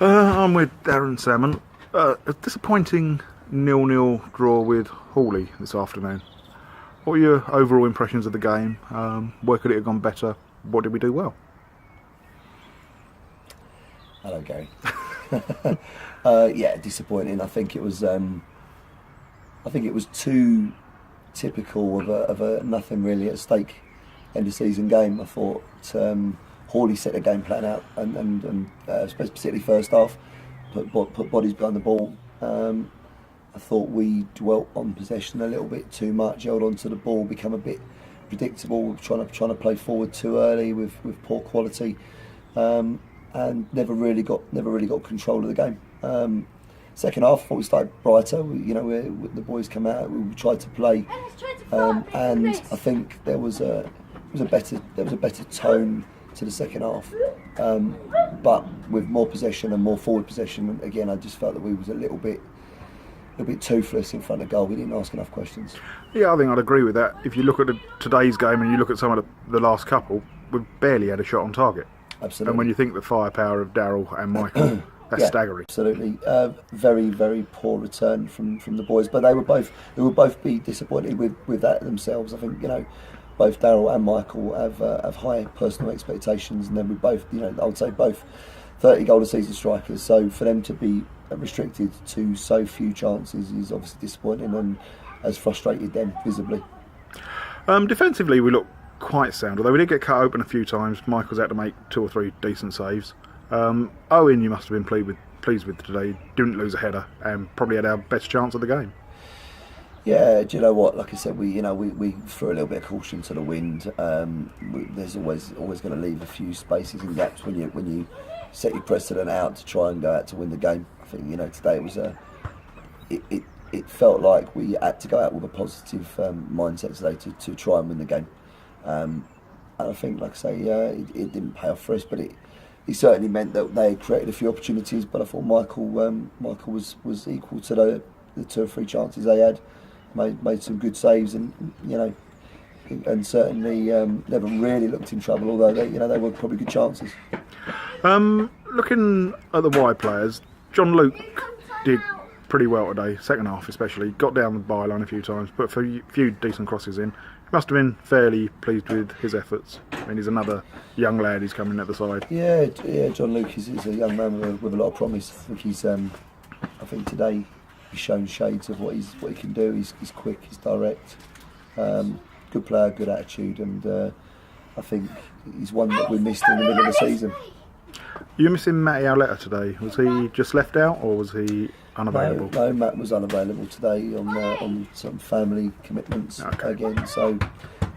I'm with Darren Salmon. A disappointing 0-0 draw with Horley this afternoon. What were your overall impressions of the game? Where could it have gone better? What did we do well? Hello, Gary. Yeah, disappointing. I think it was too typical of a nothing really at stake end of season game. I thought Horley set the game plan out, and particularly first half, put bodies behind the ball. I thought we dwelt on possession a little bit too much, held on to the ball, become a bit predictable, trying to play forward too early with poor quality, and never really got control of the game. Second half, I thought we started brighter. The boys come out, we tried to play, and I think there was a better tone to the second half, but with more possession and more forward possession. Again, I just felt that we was a little bit toothless in front of goal. We didn't ask enough questions. Yeah, I think I'd agree with that. If you look at today's game and you look at some of the last couple, we've barely had a shot on target. Absolutely. And when you think the firepower of Darryl and Michael, that's staggering. Absolutely. Very, very poor return from the boys, but they would both be disappointed with that themselves. I think both Darryl and Michael have high personal expectations, and then we both, I would say both 30 goal a season strikers. So for them to be restricted to so few chances is obviously disappointing and has frustrated them visibly. Defensively, we look quite sound, although we did get cut open a few times. Michael's had to make 2 or 3 decent saves. Owen, you must have been pleased with today. Didn't lose a header and probably had our best chance of the game. Yeah, do you know what? Like I said, we threw a little bit of caution to the wind. There's always going to leave a few spaces and gaps when you set your precedent out to try and go out to win the game. I think today it was it felt like we had to go out with a positive mindset today to try and win the game. And I think, like I say, it didn't pay off for us, but it certainly meant that they created a few opportunities. But I thought Michael was equal to the 2 or 3 chances they had. Made some good saves, and certainly never really looked in trouble. Although they were probably good chances. Looking at the wide players, John Luke did pretty well today, second half especially. Got down the byline a few times, put a few decent crosses in. Must have been fairly pleased with his efforts. I mean, he's another young lad who's coming at the side. Yeah. John Luke is a young man with a lot of promise. I think today he's shown shades of what he can do. He's quick, he's direct, good player, good attitude, and I think he's one that we missed in the middle of the season. You're missing Matty Auletta today. Was he just left out, or was he unavailable? No, Matt was unavailable today on some family commitments again. So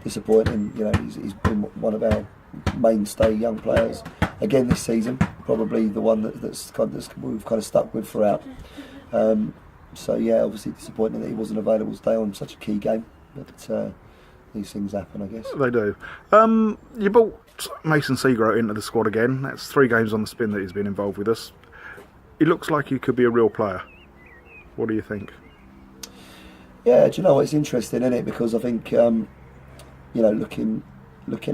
disappointing. He's been one of our mainstay young players again this season. Probably the one that's we've kind of stuck with throughout. So yeah, obviously disappointing that he wasn't available today on such a key game. But these things happen, I guess. They do. You brought Mason Seagroat into the squad again. That's 3 games on the spin that he's been involved with us. He looks like he could be a real player. What do you think? Yeah, do you know what? It's interesting, isn't it? Because I think looking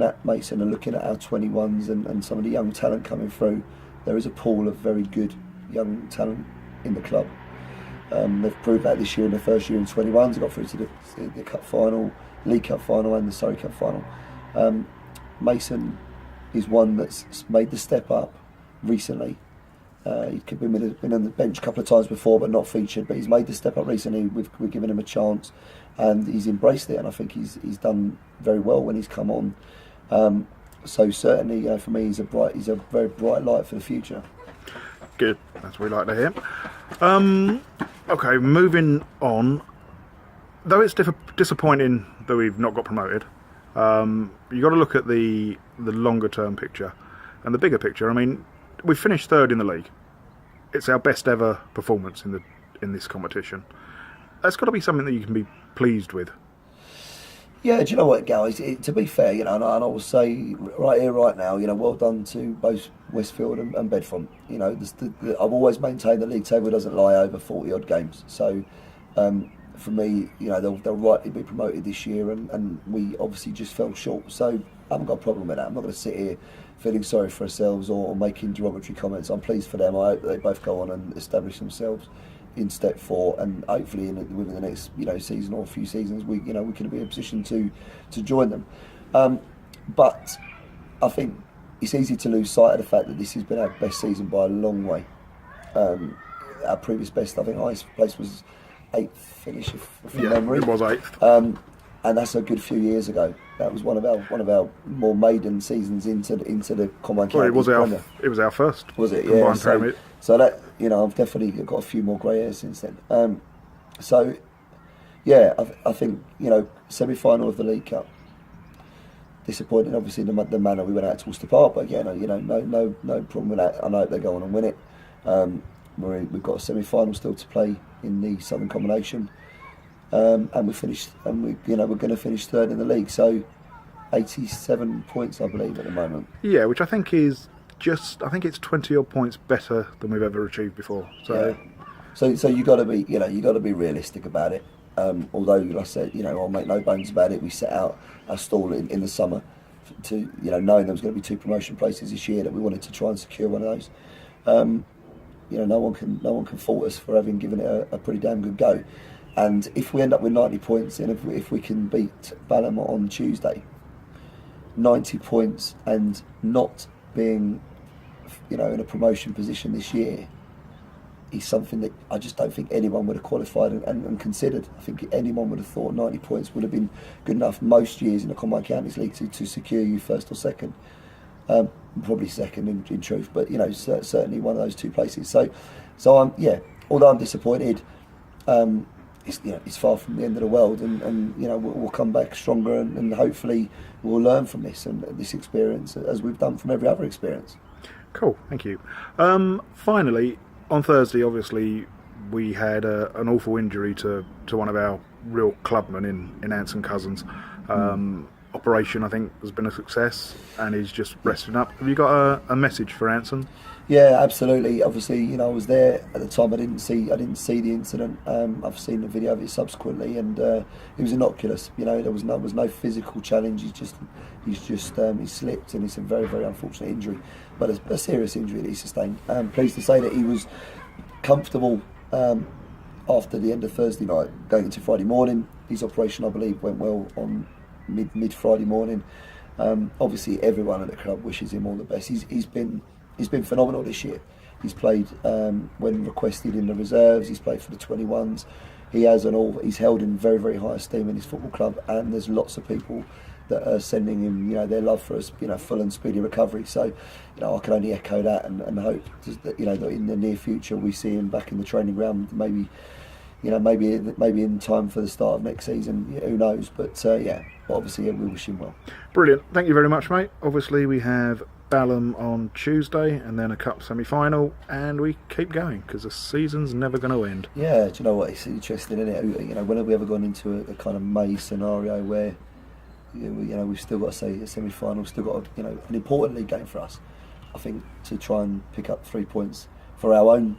at Mason and looking at our 21s and some of the young talent coming through, there is a pool of very good young talent in the club. They've proved that this year in the first year in 21s. They got through to the cup final, League Cup final, and the Surrey Cup final. Mason is one that's made the step up recently. He could have been on the bench a couple of times before, but not featured. But he's made the step up recently. We've given him a chance, and he's embraced it. And I think he's done very well when he's come on. So certainly, for me, he's a very bright light for the future. Good. That's what we like to hear. Okay, moving on. Though it's disappointing that we've not got promoted, you've got to look at the longer term picture and the bigger picture. I mean, we finished 3rd in the league. It's our best ever performance in this competition. That's got to be something that you can be pleased with. Yeah, do you know what, guys? To be fair, and I will say right here, right now, well done to both Westfield and Bedfont. I've always maintained that league table doesn't lie over 40 odd games. So for me, they'll rightly be promoted this year, and we obviously just fell short. So I haven't got a problem with that. I'm not going to sit here feeling sorry for ourselves or making derogatory comments. I'm pleased for them. I hope they both go on and establish themselves in step 4, and hopefully within the next season or a few seasons we can be in a position to join them. But I think it's easy to lose sight of the fact that this has been our best season by a long way. Our previous best, I think, highest place was 8th finish from memory. It was 8th. And that's a good few years ago. That was one of our more maiden seasons into the combined. Well, it was our first. Was it? Combined Yeah. Premier. So that I've definitely got a few more grey hairs since then. So yeah, I think semi-final of the League Cup. Disappointing, obviously, the manner we went out to Worcester Park, but again, no problem with that. I hope they go on and win it. We've got a semi-final still to play in the Southern Combination, and we're going to finish 3rd in the league. So 87 points, I believe, at the moment. Yeah, which I think is it's 20 odd points better than we've ever achieved before. So, yeah. So you got to be realistic about it. Although, like I said, I'll make no bones about it. We set out our stall in the summer to, knowing there was going to be 2 promotion places this year, that we wanted to try and secure one of those. No one can fault us for having given it a pretty damn good go. And if we end up with 90 points, and if we can beat Balham on Tuesday, 90 points and not being, in a promotion position this year, is something that I just don't think anyone would have qualified and considered. I think anyone would have thought 90 points would have been good enough most years in the Combined Counties League to secure you 1st or 2nd. Probably 2nd in truth, but certainly one of those 2 places. So I'm although I'm disappointed, it's far from the end of the world, and we'll come back stronger, and hopefully we'll learn from this and this experience as we've done from every other experience. Cool, thank you. Finally, on Thursday, obviously, we had an awful injury to one of our real clubmen in Anson Cousins. Operation, I think, has been a success, and he's just resting up. Have you got a message for Anson? Yeah, absolutely. Obviously, I was there at the time. I didn't see the incident. I've seen the video of it subsequently, and it was innocuous. There was no physical challenge. He slipped, and it's a very, very unfortunate injury, but a serious injury that he sustained. I'm pleased to say that he was comfortable after the end of Thursday night, going into Friday morning. His operation, I believe, went well on mid Friday morning. Obviously, everyone at the club wishes him all the best. He's been phenomenal this year. He's played when requested in the reserves. He's played for the 21s. He's held in very, very high esteem in his football club, and there's lots of people that are sending him, their love for us, full and speedy recovery. So, I can only echo that and hope that, that in the near future we see him back in the training ground. Maybe in time for the start of next season. Who knows? But obviously we wish him well. Brilliant. Thank you very much, mate. Obviously we have Balham on Tuesday, and then a cup semi-final, and we keep going because the season's never going to end. Yeah, do you know what? It's interesting, isn't it? When have we ever gone into a kind of maze scenario where we've still got to say a semi-final, still got an important league game for us. I think to try and pick up 3 points for our own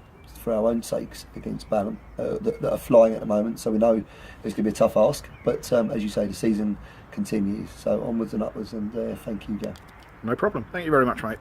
sakes against Balham that are flying at the moment. So we know it's going to be a tough ask, but as you say, the season continues. So onwards and upwards, and thank you, Gav. No problem. Thank you very much, mate.